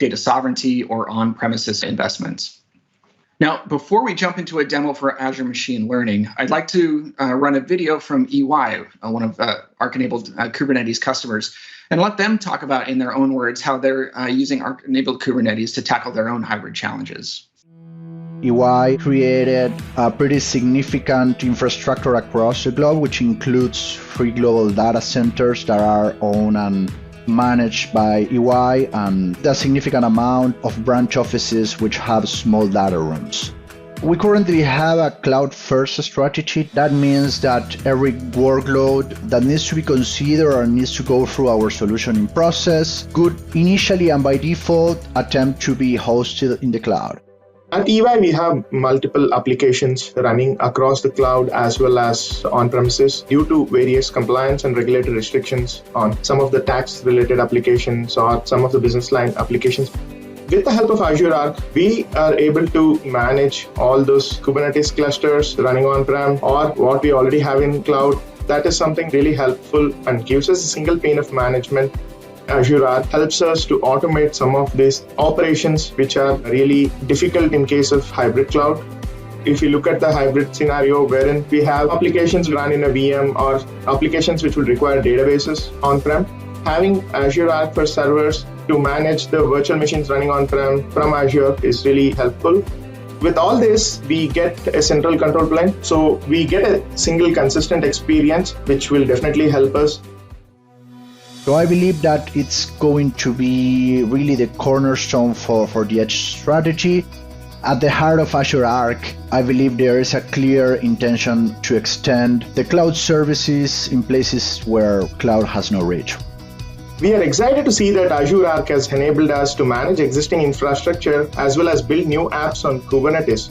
data sovereignty, or on-premises investments. Now, before we jump into a demo for Azure Machine Learning, I'd like to run a video from EY, one of Arc-enabled Kubernetes customers, and let them talk about, in their own words, how they're using Arc-enabled Kubernetes to tackle their own hybrid challenges. EY created a pretty significant infrastructure across the globe, which includes 3 global data centers that are owned and managed by EY, and a significant amount of branch offices which have small data rooms. We currently have a cloud-first strategy. That means that every workload that needs to be considered or needs to go through our solutioning process could initially and by default attempt to be hosted in the cloud. At EY, we have multiple applications running across the cloud as well as on-premises due to various compliance and regulatory restrictions on some of the tax-related applications or some of the business line applications. With the help of Azure Arc, we are able to manage all those Kubernetes clusters running on-prem or what we already have in cloud. That is something really helpful and gives us a single pane of management. Azure Arc helps us to automate some of these operations which are really difficult in case of hybrid cloud. If you look at the hybrid scenario wherein we have applications run in a VM or applications which will require databases on-prem, having Azure Arc for servers to manage the virtual machines running on-prem from Azure is really helpful. With all this, we get a central control plane, so we get a single consistent experience which will definitely help us. So I believe that it's going to be really the cornerstone for the edge strategy. At the heart of Azure Arc, I believe there is a clear intention to extend the cloud services in places where cloud has no reach. We are excited to see that Azure Arc has enabled us to manage existing infrastructure as well as build new apps on Kubernetes.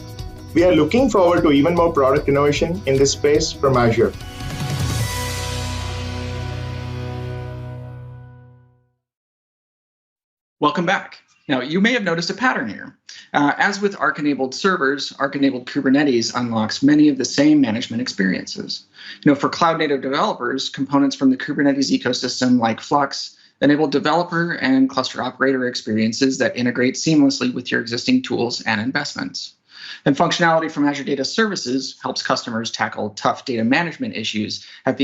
We are looking forward to even more product innovation in this space from Azure. Welcome back. Now, you may have noticed a pattern here. As with Arc-enabled servers, Arc-enabled Kubernetes unlocks many of the same management experiences. For cloud-native developers, components from the Kubernetes ecosystem like Flux enable developer and cluster operator experiences that integrate seamlessly with your existing tools and investments. And functionality from Azure Data Services helps customers tackle tough data management issues at the